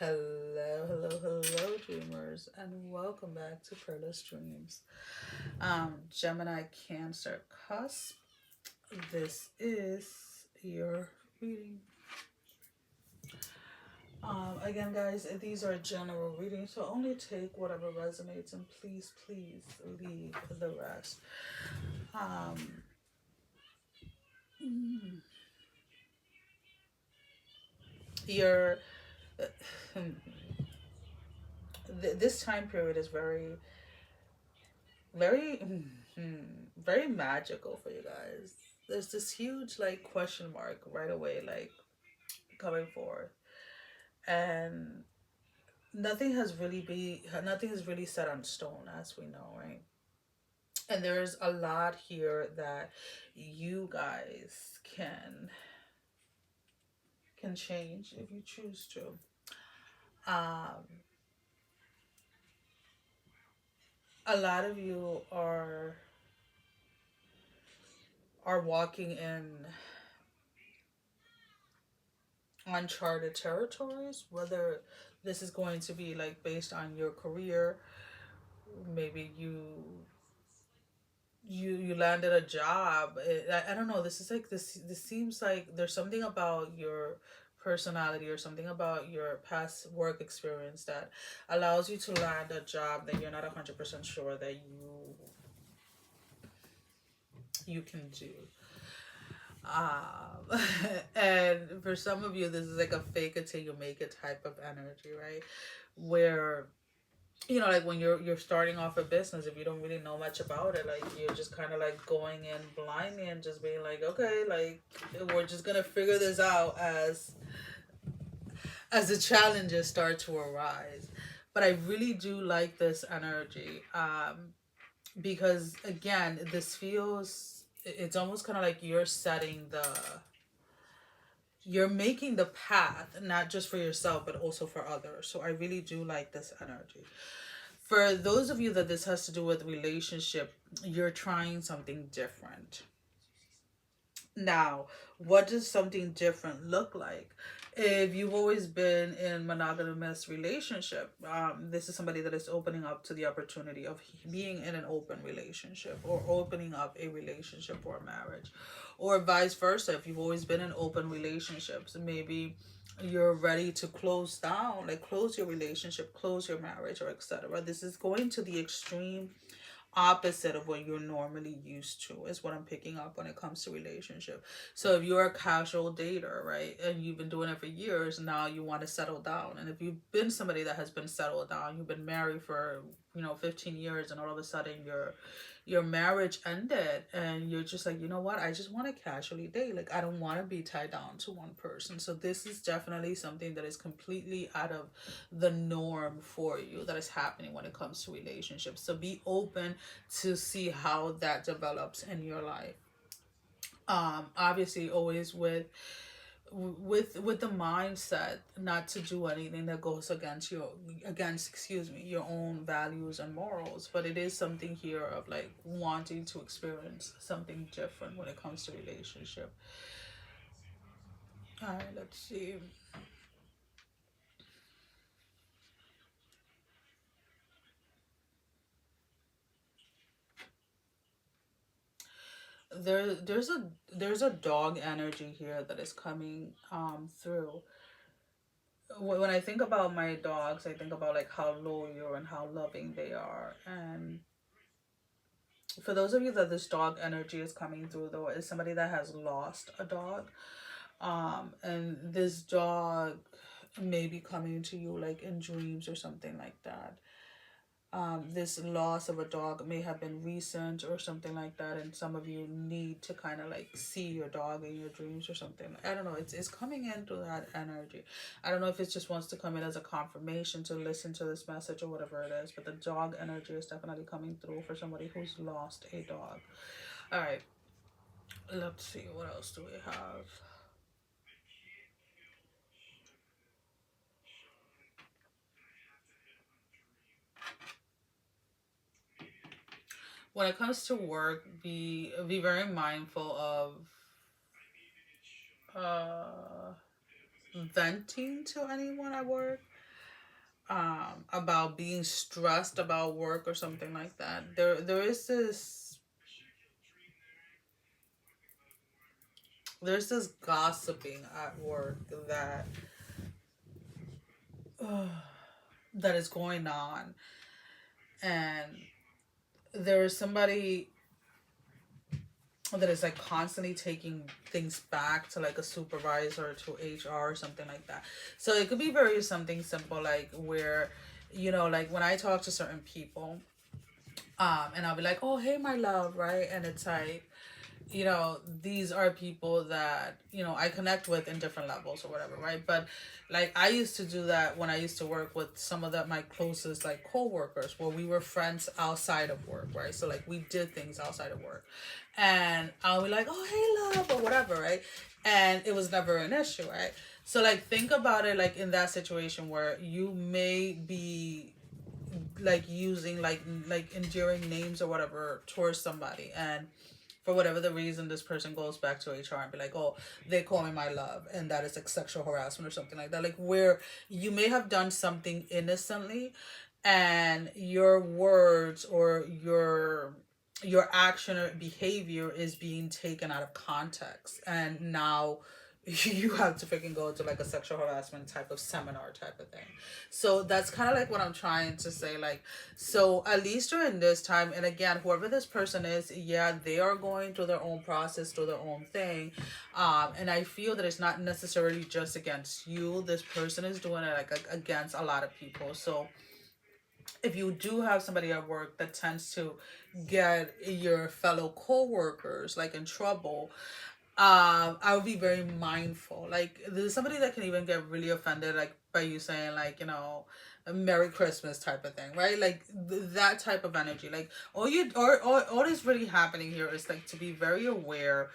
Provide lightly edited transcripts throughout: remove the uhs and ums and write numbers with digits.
Hello, hello, hello, dreamers, and welcome back to PERLA'S DREAMS. Gemini, Cancer, Cusp. This is your reading. Again, guys, these are general readings, so only take whatever resonates, and please, please leave the rest. Um, your this time period is very, very magical for you guys. There's this huge like question mark right away, like coming forth, and nothing is really set on stone, as we know, right? And there's a lot here that you guys can change if you choose to. Um, a lot of you are walking in uncharted territories, whether this is going to be like based on your career. Maybe you landed a job. I don't know, this is like this seems like there's something about your personality or something about your past work experience that allows you to land a job that you're not 100% sure that you can do. um and for some of you, this is like a fake it till you make it type of energy, right? Where, like when you're starting off a business, if you don't really know much about it, like you're just kind of like going in blindly and just being like, okay, like we're just gonna figure this out as the challenges start to arise. But I really do like this energy, because again, this feels, it's almost kind of like you're making the path, not just for yourself but also for others. So I really do like this energy. For those of you that this has to do with relationship, you're trying something different. Now, what does something different look like? If you've always been in monogamous relationship, this is somebody that is opening up to the opportunity of being in an open relationship, or opening up a relationship or a marriage, or vice versa. If you've always been in open relationships, maybe you're ready to close down, like close your relationship, close your marriage, or etc. This is going to the extreme opposite of what you're normally used to, is what I'm picking up when it comes to relationship. So if you're a casual dater, right, and you've been doing it for years, now you want to settle down. And if you've been somebody that has been settled down, you've been married for 15 years, and all of a sudden your marriage ended, and you're just like, you know what, I just want to casually date. Like, I don't want to be tied down to one person. So this is definitely something that is completely out of the norm for you, that is happening when it comes to relationships. So be open to see how that develops in your life. Obviously always with the mindset not to do anything that goes against your own values and morals. But it is something here of like wanting to experience something different when it comes to relationship. All right, let's see. There's a dog energy here that is coming through. When I think about my dogs, I think about like how loyal and how loving they are. And for those of you that this dog energy is coming through, though, is somebody that has lost a dog. And this dog may be coming to you like in dreams or something like that. This loss of a dog may have been recent or something like that, and some of you need to kind of like see your dog in your dreams or something. I don't know, it's coming into that energy. I don't know if it just wants to come in as a confirmation to listen to this message or whatever it is, but the dog energy is definitely coming through for somebody who's lost a dog. All right, let's see, what else do we have? When it comes to work, be very mindful of uh venting to anyone at work. about being stressed about work or something like that. There is this, there's this gossiping at work that that is going on, and there is somebody that is like constantly taking things back to like a supervisor, to HR or something like that. So it could be very something simple, like where, like when I talk to certain people, and I'll be like, oh hey my love, right? And it's like, these are people that, I connect with in different levels or whatever, right? But like I used to do that when I used to work with some of my closest like co-workers, where we were friends outside of work, right? So like we did things outside of work. And I'll be like, oh hey love, or whatever, right? And it was never an issue, right? So like think about it like in that situation where you may be like using like endearing names or whatever towards somebody, and for whatever the reason, this person goes back to HR and be like, oh, they call me my love, and that is like sexual harassment or something like that. Like where you may have done something innocently, and your words or your action or behavior is being taken out of context, and now you have to freaking go to like a sexual harassment type of seminar type of thing. So that's kind of like what I'm trying to say. Like, so at least during this time, and again, whoever this person is, yeah, they are going through their own process, through their own thing. And I feel that it's not necessarily just against you. This person is doing it like against a lot of people. So if you do have somebody at work that tends to get your fellow co-workers like in trouble, I would be very mindful. Like there's somebody that can even get really offended like by you saying like, a Merry Christmas type of thing, right? Like that type of energy. Like all is really happening here is like to be very aware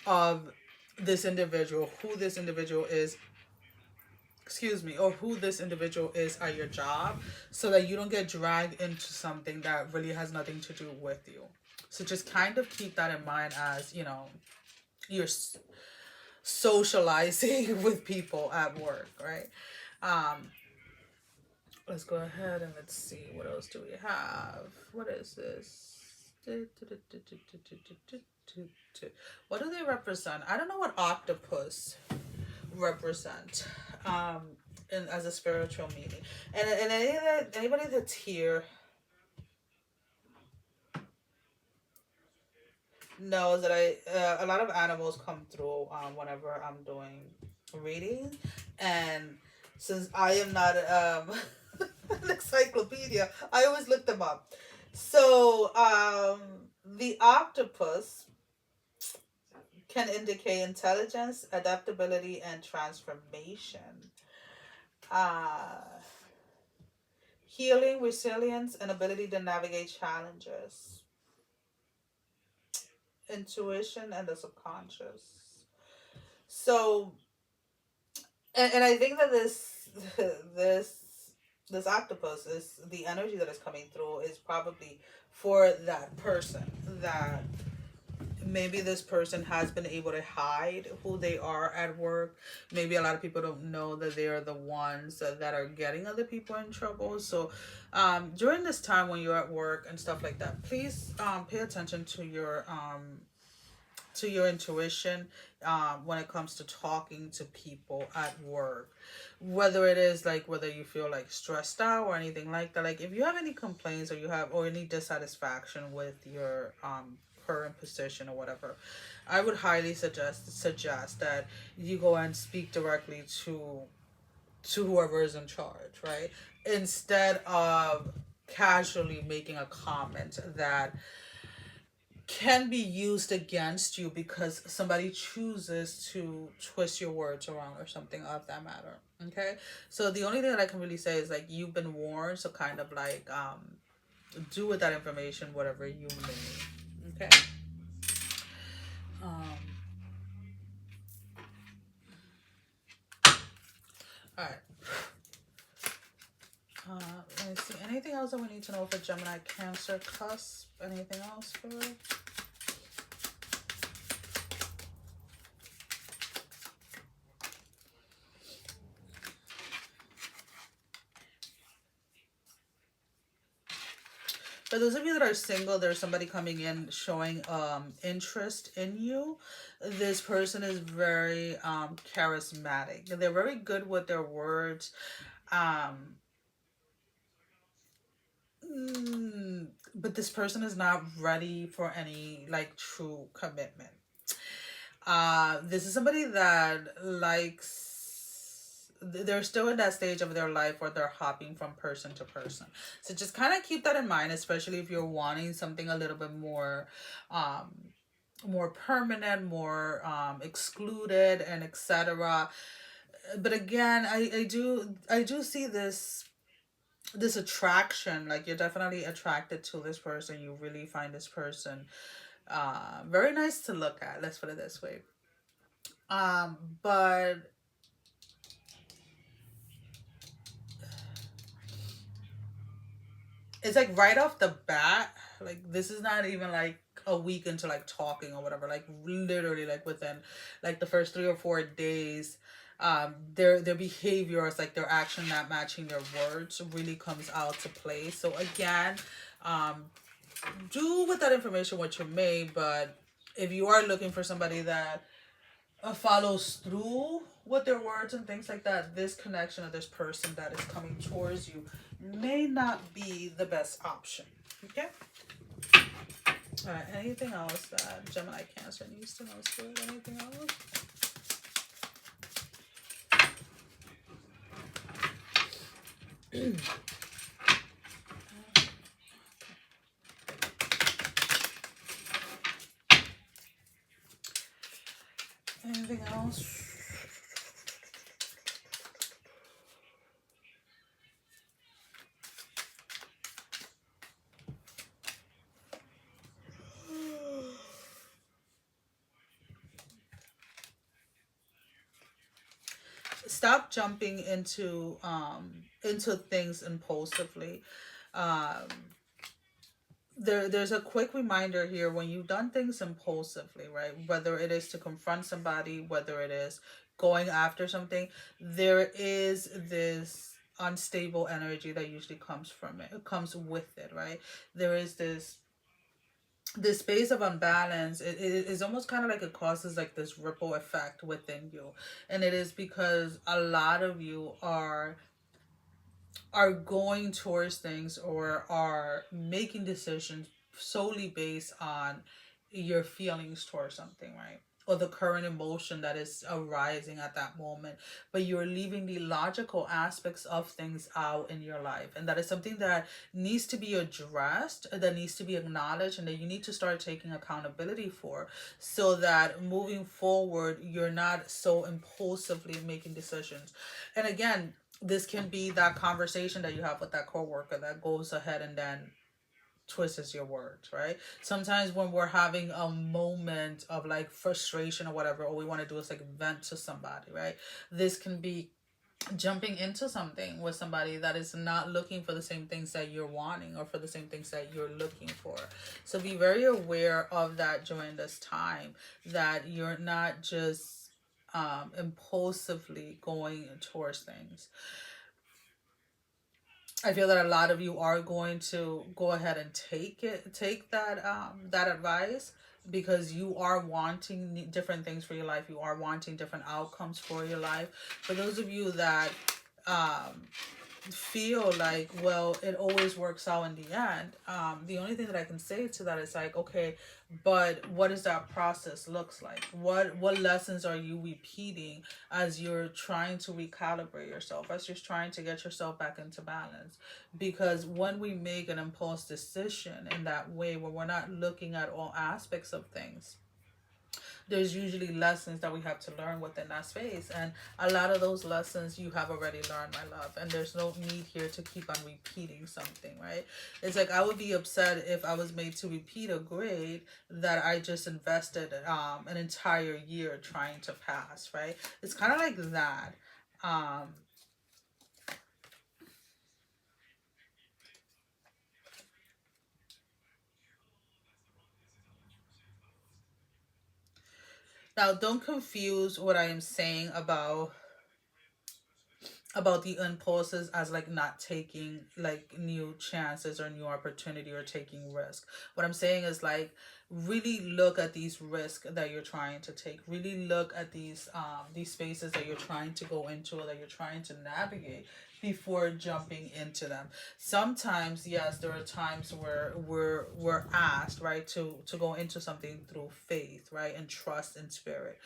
of this individual, who this individual is, excuse me, or who this individual is at your job, so that you don't get dragged into something that really has nothing to do with you. So just kind of keep that in mind as, you're socializing with people at work, right? Um, let's go ahead and let's see, what else do we have? What is this? What do they represent? I don't know what octopus represent as a spiritual meaning. And anybody that's here knows that a lot of animals come through whenever I'm doing reading, and since I am not an encyclopedia, I always look them up. So the octopus can indicate intelligence, adaptability, and transformation. Uh, Healing, resilience, and ability to navigate challenges. Intuition and the subconscious. So, and I think that this this octopus is the energy that is coming through is probably for that person, that maybe this person has been able to hide who they are at work. Maybe a lot of people don't know that they are the ones that are getting other people in trouble. So during this time when you're at work and stuff like that, please pay attention to your intuition when it comes to talking to people at work, whether it is like whether you feel like stressed out or anything like that. Like if you have any complaints or any dissatisfaction with your current position or whatever, I would highly suggest that you go and speak directly to whoever is in charge, right? Instead of casually making a comment that can be used against you because somebody chooses to twist your words around or something of that matter. Okay, so the only thing that I can really say is like you've been warned, so kind of like do with that information whatever you may. Okay. um all right. Let me see, anything else that we need to know for Gemini, Cancer, Cusp? Anything else for For those of you that are single, there's somebody coming in showing interest in you. This person is very charismatic. They're very good with their words. Um but this person is not ready for any like true commitment. This is somebody that likes, they're still in that stage of their life where they're hopping from person to person. So just kind of keep that in mind, especially if you're wanting something a little bit um more permanent, more excluded, and etc. But again, I do see this attraction. Like, you're definitely attracted to this person. You really find this person very nice to look at, let's put it this way. But it's like right off the bat, like this is not even like a week into like talking or whatever. Like literally, like within like the first 3 or 4 days, their behavior is like their action not matching their words really comes out to play. So again, um, do with that information what you may. But if you are looking for somebody that follows through with their words and things like that, this connection of this person that is coming towards you may not be the best option. Okay? All right. Anything else that Gemini Cancer needs to know? Spirit? Anything else? Anything else? Stop jumping into things impulsively. Um, there's a quick reminder here: when you've done things impulsively, right? Whether it is to confront somebody, whether it is going after something, there is this unstable energy that usually comes from it. It comes with it, right? There is this space of unbalance. It is almost kind of like it causes like this ripple effect within you, and it is because a lot of you are going towards things or are making decisions solely based on your feelings towards something, right? Or the current emotion that is arising at that moment. But you're leaving the logical aspects of things out in your life. And that is something that needs to be addressed, that needs to be acknowledged, and that you need to start taking accountability for, so that moving forward, you're not so impulsively making decisions. And again, this can be that conversation that you have with that coworker that goes ahead and then twists your words, right? Sometimes when we're having a moment of like frustration or whatever, all we want to do is like vent to somebody, right? This can be jumping into something with somebody that is not looking for the same things that you're wanting or for the same things that you're looking for. So be very aware of that during this time, that you're not just impulsively going towards things. I feel that a lot of you are going to go ahead and take that advice, because you are wanting different things for your life. You are wanting different outcomes for your life. For those of you that um feel like, well, it always works out in the end, the only thing that I can say to that is like, okay, but what does that process looks like? What lessons are you repeating as you're trying to recalibrate yourself, as you're trying to get yourself back into balance? Because when we make an impulse decision in that way, where we're not looking at all aspects of things, there's usually lessons that we have to learn within that space. And a lot of those lessons you have already learned, my love. And there's no need here to keep on repeating something, right? It's like I would be upset if I was made to repeat a grade that I just invested an entire year trying to pass, right? It's kind of like that. Um, Now, don't confuse what I am saying about the impulses as like not taking like new chances or new opportunity or taking risk. What I'm saying is like really look at these risks that you're trying to take. Really look at these spaces that you're trying to go into or that you're trying to navigate before jumping into them. Sometimes, yes, there are times where we're asked, right, to go into something through faith, right, and trust in spirit.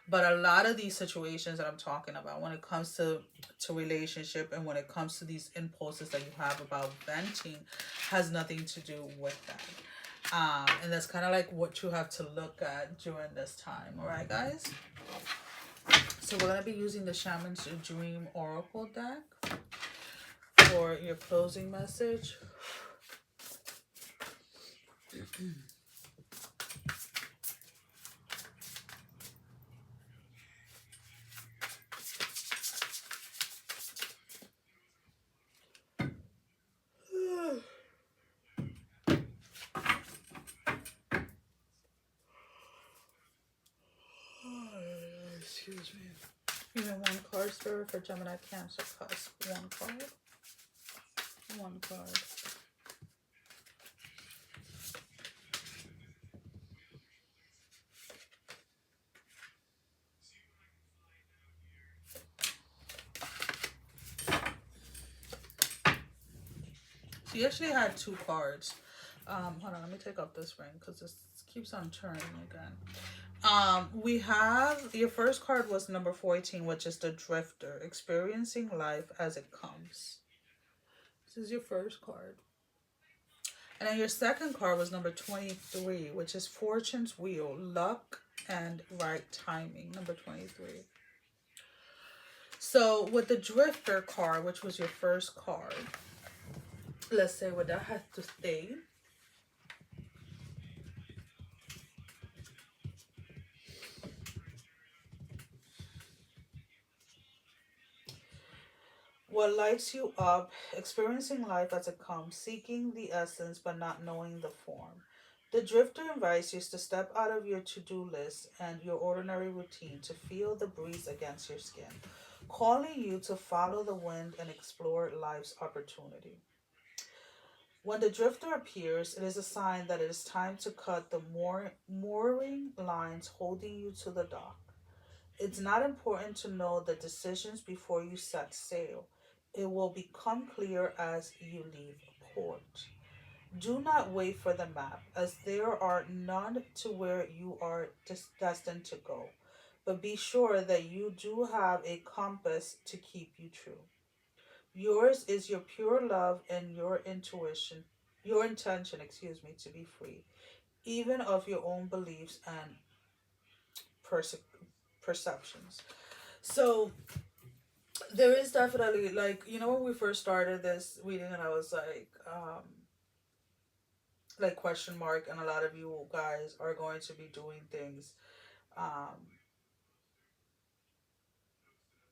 But a lot of these situations that I'm talking about, when it comes to relationship and when it comes to these impulses that you have about venting, has nothing to do with that. And that's kind of like what you have to look at during this time. All right, guys. So we're gonna be using the Shaman's Dream Oracle deck for your closing message. Excuse me. Even one card, Spirit, for Gemini, Cancer, Cusp. One card. One card. So you actually had two cards. Hold on, let me take off this ring because this keeps on turning again. We have your first card was number 14, which is the Drifter, experiencing life as it comes. This is your first card. And then your second card was number 23, which is Fortune's Wheel, luck and right timing, number 23. So with the Drifter card, which was your first card, let's say what that has to say. What lights you up, experiencing life as it comes, seeking the essence but not knowing the form. The Drifter invites you to step out of your to-do list and your ordinary routine to feel the breeze against your skin, calling you to follow the wind and explore life's opportunity. When the Drifter appears, it is a sign that it is time to cut the mooring lines holding you to the dock. It's not important to know the decisions before you set sail. It will become clear as you leave port. Do not wait for the map, as there are none to where you are destined to go. But be sure that you do have a compass to keep you true. Yours is your pure love and your intention, to be free, even of your own beliefs and perse- perceptions. So there is definitely like when we first started this reading and I was like question mark, and a lot of you guys are going to be doing things um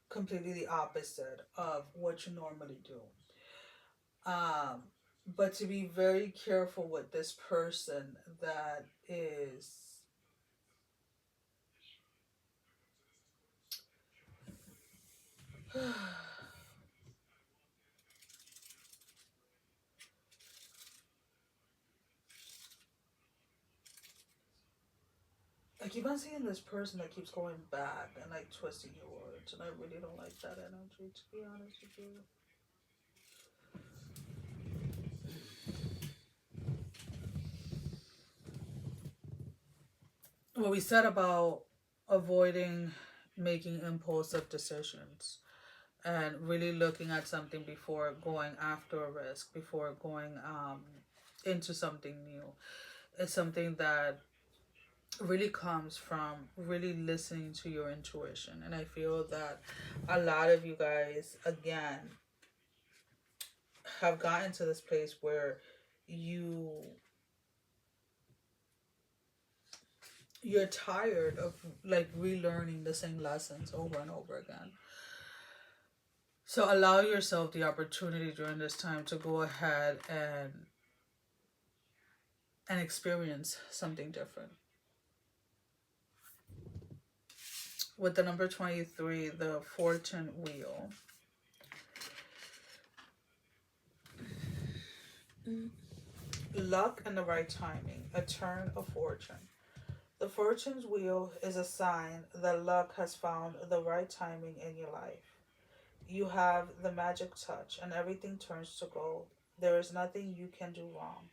completely the opposite of what you normally do. um but to be very careful with this person that is I keep on seeing this person that keeps going back and like twisting your words, and I really don't like that energy, to be honest with you. What we said about avoiding making impulsive decisions and really looking at something before going after a risk, before going into something new, is something that really comes from really listening to your intuition. And I feel that a lot of you guys, again, have gotten to this place where you you're tired of like relearning the same lessons over and over again. So allow yourself the opportunity during this time to go ahead and experience something different. With the number 23, the Fortune Wheel. Luck and the right timing, a turn of fortune. The fortune's wheel is a sign that luck has found the right timing in your life. You have the magic touch, and everything turns to gold. There is nothing you can do wrong.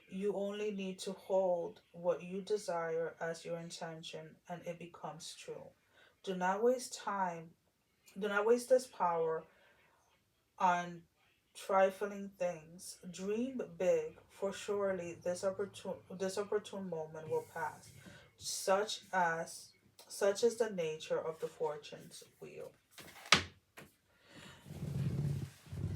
You only need to hold what you desire as your intention, and it becomes true. Do not waste time. Do not waste this power on trifling things. Dream big, for surely this opportune moment will pass. Such as such is the nature of the fortune's wheel.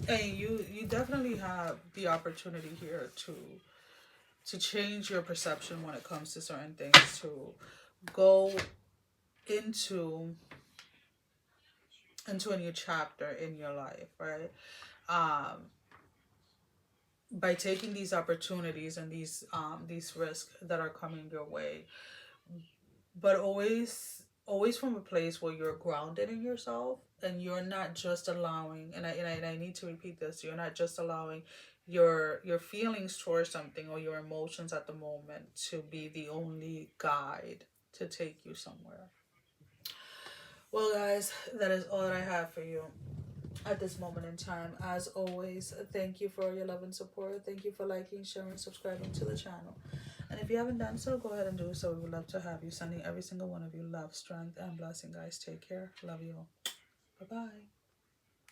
And you definitely have the opportunity here to change your perception when it comes to certain things, to go into into a new chapter in your life, right? Um, by taking these opportunities and these risks that are coming your way, but always from a place where you're grounded in yourself, and you're not just allowing, and I need to repeat this, you're not just allowing your feelings towards something, or your emotions at the moment, to be the only guide to take you somewhere. Well, guys, that is all that I have for you at this moment in time. As always, thank you for your love and support. Thank you for liking, sharing, subscribing to the channel. And if you haven't done so, go ahead and do so. We would love to have you. Sending every single one of you love, strength, and blessing, guys. Take care. Love you all. Bye bye.